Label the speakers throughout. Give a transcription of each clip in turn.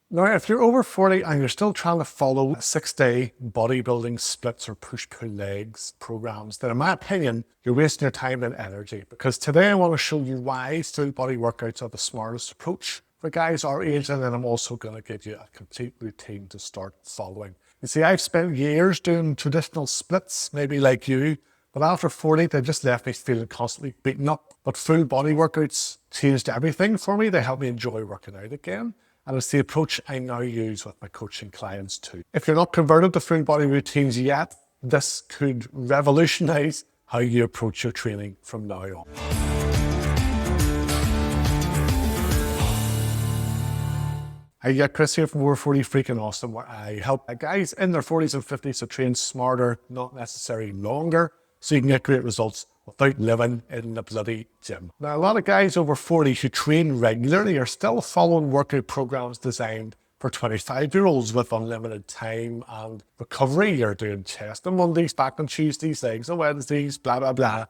Speaker 1: Now, if you're over 40 and you're still trying to follow 6-day bodybuilding splits or push-pull legs programs, then in my opinion, you're wasting your time and energy, because today I want to show you why full body workouts are the smartest approach for guys our age, and then I'm also going to give you a complete routine to start following. You see, I've spent years doing traditional splits, maybe like you, but after 40, they just left me feeling constantly beaten up. But full body workouts changed everything for me. They helped me enjoy working out again. And it's the approach I now use with my coaching clients too. If you're not converted to full body routines yet, this could revolutionize how you approach your training from now on. Hi, Chris here from Over 40 Freaking Awesome, where I help guys in their 40s and 50s to train smarter, not necessarily longer, so you can get great results without living in the bloody gym. Now, a lot of guys over 40 who train regularly are still following workout programs designed for 25-year-olds with unlimited time and recovery. You're doing chest on Mondays, back on Tuesdays, legs on Wednesdays, blah, blah, blah.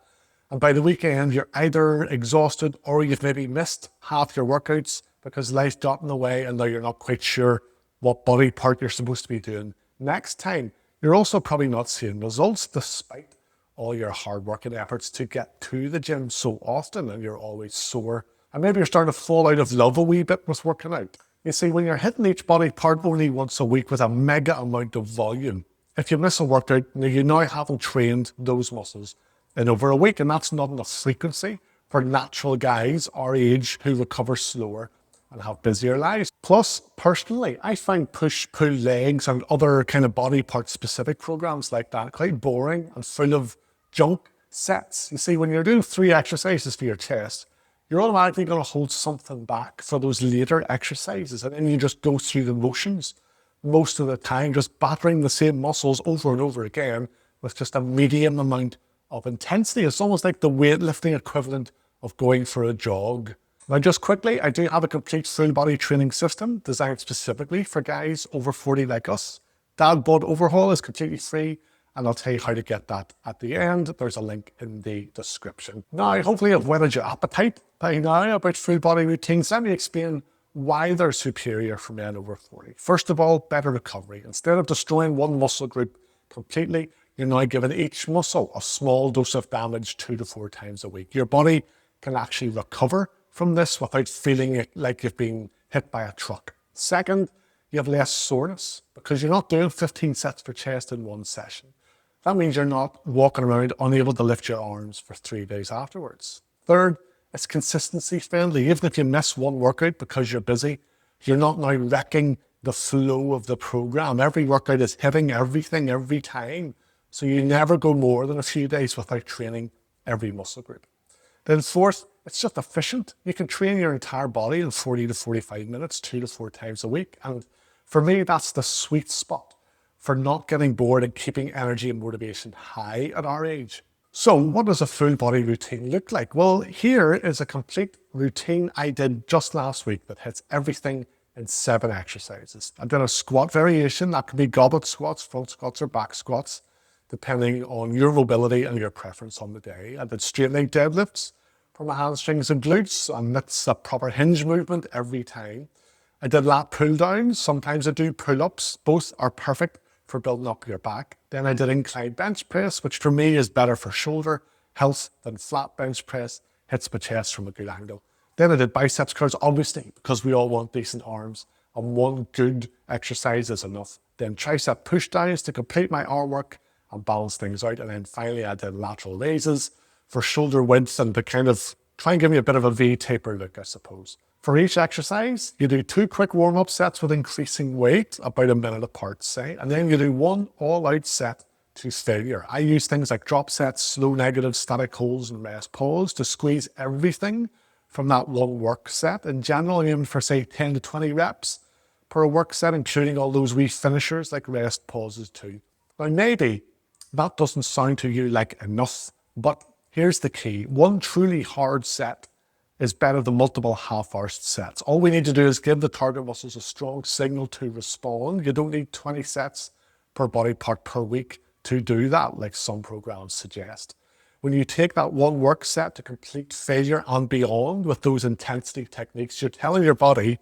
Speaker 1: And by the weekend, you're either exhausted or you've maybe missed half your workouts because life got in the way and now you're not quite sure what body part you're supposed to be doing next time. You're also probably not seeing results despite all your hard work and efforts to get to the gym so often, and you're always sore. And maybe you're starting to fall out of love a wee bit with working out. You see, when you're hitting each body part only once a week with a mega amount of volume, if you miss a workout, you now haven't trained those muscles in over a week, and that's not enough frequency for natural guys our age who recover slower and have busier lives. Plus, personally, I find push-pull legs and other kind of body part specific programs like that quite boring and full of junk sets. You see, when you're doing 3 exercises for your chest, you're automatically going to hold something back for those later exercises, and then you just go through the motions most of the time, just battering the same muscles over and over again with just a medium amount of intensity. It's almost like the weightlifting equivalent of going for a jog. Now, just quickly, I do have a complete full body training system designed specifically for guys over 40 like us. Dad Bod Overhaul is completely free, and I'll tell you how to get that at the end. There's a link in the description. Now, hopefully I've whetted your appetite by now about full body routines. Let me explain why they're superior for men over 40. First of all, better recovery. Instead of destroying one muscle group completely, you're now giving each muscle a small dose of damage 2 to 4 times a week. Your body can actually recover from this without feeling it like you've been hit by a truck. Second, you have less soreness because you're not doing 15 sets for chest in one session. That means you're not walking around unable to lift your arms for 3 days afterwards. Third, it's consistency friendly. Even if you miss one workout because you're busy, you're not now wrecking the flow of the program. Every workout is hitting everything every time. So you never go more than a few days without training every muscle group. Then fourth, it's just efficient. You can train your entire body in 40 to 45 minutes, 2 to 4 times a week. And for me, that's the sweet spot for not getting bored and keeping energy and motivation high at our age. So what does a full body routine look like? Well, here is a complete routine I did just last week that hits everything in 7 exercises. I did a squat variation. That could be goblet squats, front squats, or back squats, depending on your mobility and your preference on the day. I did straight leg deadlifts for my hamstrings and glutes, and that's a proper hinge movement every time. I did lat pull downs. Sometimes I do pull-ups. Both are perfect for building up your back. Then I did incline bench press, which for me is better for shoulder health than flat bench press. Hits my chest from a good angle. Then I did biceps curls, obviously, because we all want decent arms, and one good exercise is enough. Then tricep push downs to complete my arm work and balance things out. And then finally I did lateral raises for shoulder width and to kind of try and give me a bit of a V-taper look, I suppose. For each exercise, you do 2 quick warm-up sets with increasing weight, about a minute apart, say, and then you do 1 all-out set to failure. I use things like drop sets, slow negative, static holds, and rest pause to squeeze everything from that one work set. In general, I'm aiming for, say, 10 to 20 reps per work set, including all those wee finishers like rest pauses too. Now, maybe that doesn't sound to you like enough, but here's the key. One truly hard set is better than multiple half-houred sets. All we need to do is give the target muscles a strong signal to respond. You don't need 20 sets per body part per week to do that, like some programs suggest. When you take that one work set to complete failure and beyond with those intensity techniques, you're telling your body,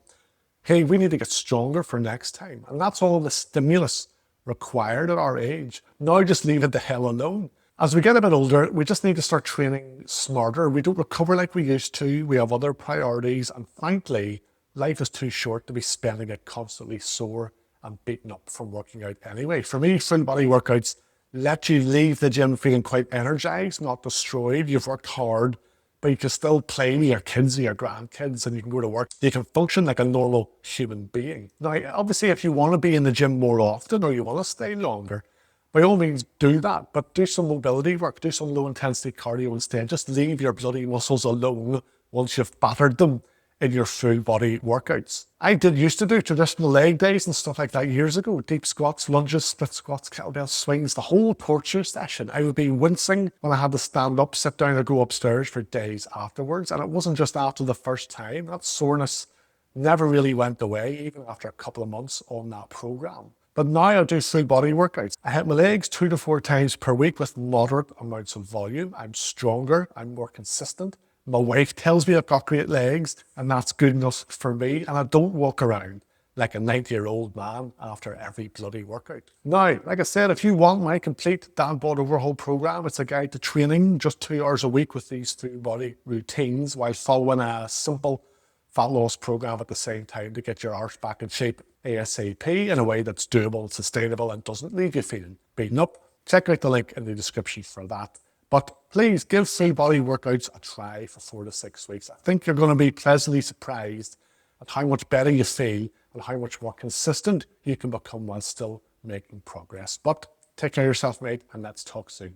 Speaker 1: hey, we need to get stronger for next time. And that's all the stimulus required at our age. Now just leave it the hell alone. As we get a bit older, we just need to start training smarter. We don't recover like we used to. We have other priorities. And frankly, life is too short to be spending it constantly sore and beaten up from working out anyway. For me, full body workouts let you leave the gym feeling quite energized, not destroyed. You've worked hard, but you can still play with your kids or your grandkids, and you can go to work. You can function like a normal human being. Now, obviously, if you want to be in the gym more often or you want to stay longer, by all means do that, but do some mobility work, do some low intensity cardio instead. Just leave your bloody muscles alone once you've battered them in your full body workouts. I did used to do traditional leg days and stuff like that years ago. Deep squats, lunges, split squats, kettlebell swings, the whole torture session. I would be wincing when I had to stand up, sit down or go upstairs for days afterwards. And it wasn't just after the first time. That soreness never really went away, even after a couple of months on that program. But now I do full body workouts. I hit my legs 2 to 4 times per week with moderate amounts of volume. I'm stronger, I'm more consistent. My wife tells me I've got great legs, and that's good enough for me. And I don't walk around like a 90-year-old man after every bloody workout. Now, like I said, if you want my complete dad bod overhaul program, it's a guide to training just 2 hours a week with these full body routines while following a simple fat loss program at the same time to get your arse back in shape ASAP in a way that's doable and sustainable and doesn't leave you feeling beaten up. Check out the link in the description for that. But please give full body workouts a try for 4 to 6 weeks. I think you're going to be pleasantly surprised at how much better you feel and how much more consistent you can become while still making progress. But take care of yourself, mate, and let's talk soon.